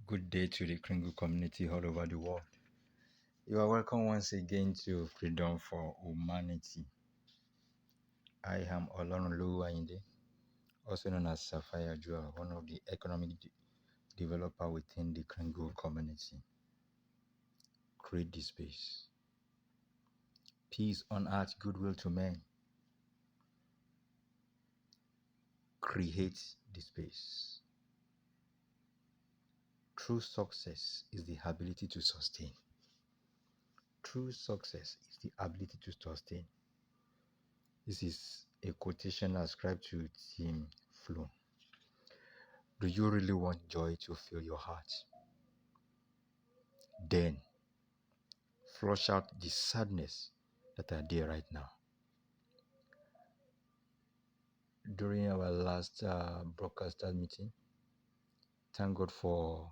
Good day to the Kringle community all over the world. You are welcome once again to Freedom for Humanity. I am Olorunlowu Ayinde, also known as Sapphire Jewel, one of the economic developer within the Kringle community. Create the space. Peace on earth, goodwill to men. Create the space. True success is the ability to sustain. True success is the ability to sustain. This is a quotation ascribed to Tim Flow. Do you really want joy to fill your heart? Then flush out the sadness that are there right now. During our last broadcaster meeting, thank God for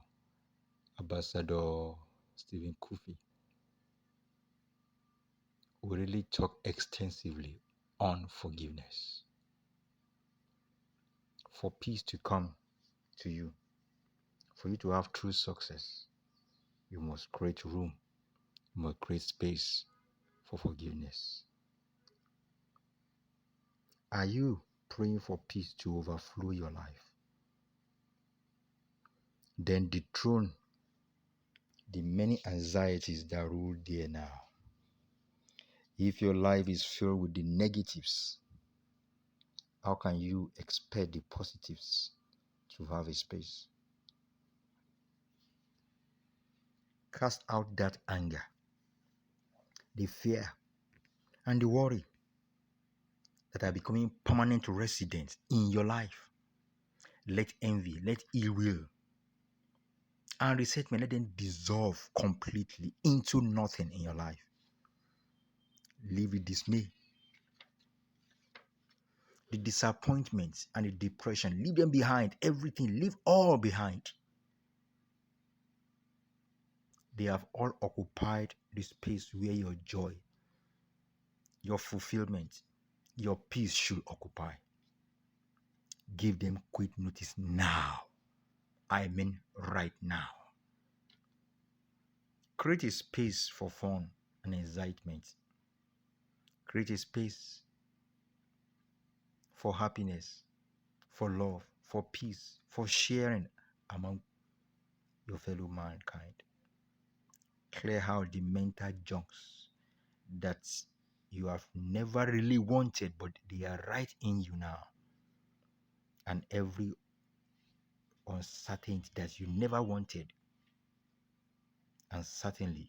Ambassador Stephen Kofi. We really talked extensively on forgiveness. For peace to come to you, for you to have true success, you must create room, you must create space for forgiveness. Are you praying for peace to overflow your life? Then dethrone the many anxieties that rule there now. If your life is filled with the negatives, how can you expect the positives to have a space? Cast out that anger, the fear, and the worry that are becoming permanent residents in your life. Let envy, let ill will, and resentment, let them dissolve completely into nothing in your life. Leave the dismay, the disappointments, and the depression. Leave them behind. Everything, leave all behind. They have all occupied the space where your joy, your fulfillment, your peace should occupy. Give them quick notice now. I mean right now. Create a space for fun and excitement. Create a space for happiness, for love, for peace, for sharing among your fellow mankind. Clear out the mental junks that you have never really wanted, but they are right in you now. And every uncertainty that you never wanted, and certainly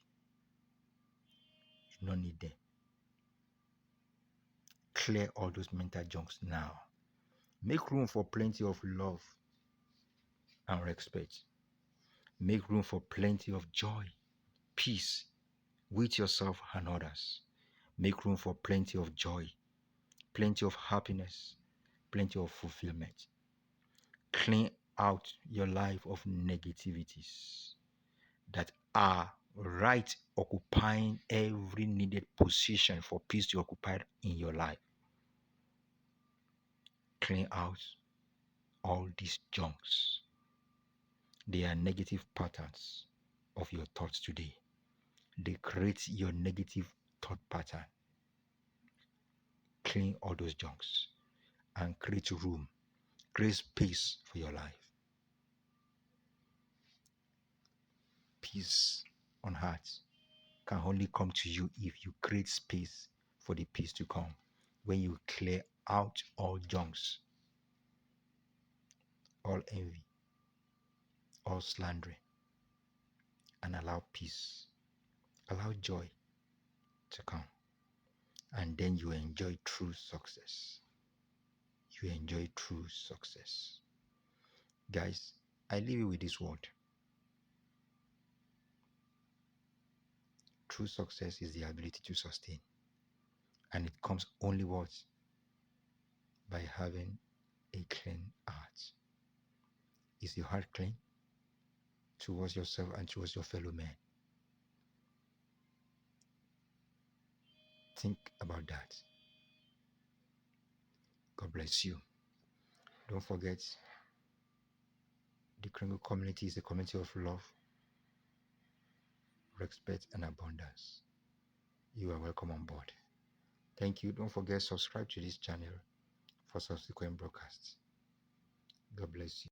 you don't need them. Clear all those mental junks now. Make room for plenty of love and respect. Make room for plenty of joy, peace with yourself and others. Make room for plenty of joy, plenty of happiness, plenty of fulfillment. Clean out your life of negativities that are right occupying every needed position for peace to occupy in your life. Clean out all these junks. They are negative patterns of your thoughts today. They create your negative thought pattern. Clean all those junks and create room, create space for your life. Peace on heart can only come to you if you create space for the peace to come. When you clear out all junks, all envy, all slandering, and allow peace, allow joy to come. And then you enjoy true success. You enjoy true success. Guys, I leave you with this word. True success is the ability to sustain. And it comes only what? By having a clean heart. Is your heart clean towards yourself and towards your fellow man? Think about that. God bless you. Don't forget, The Kringle community is a community of love, respect, and abundance. You are welcome on board. Thank you. Don't forget, subscribe to this channel for subsequent broadcasts. God bless you.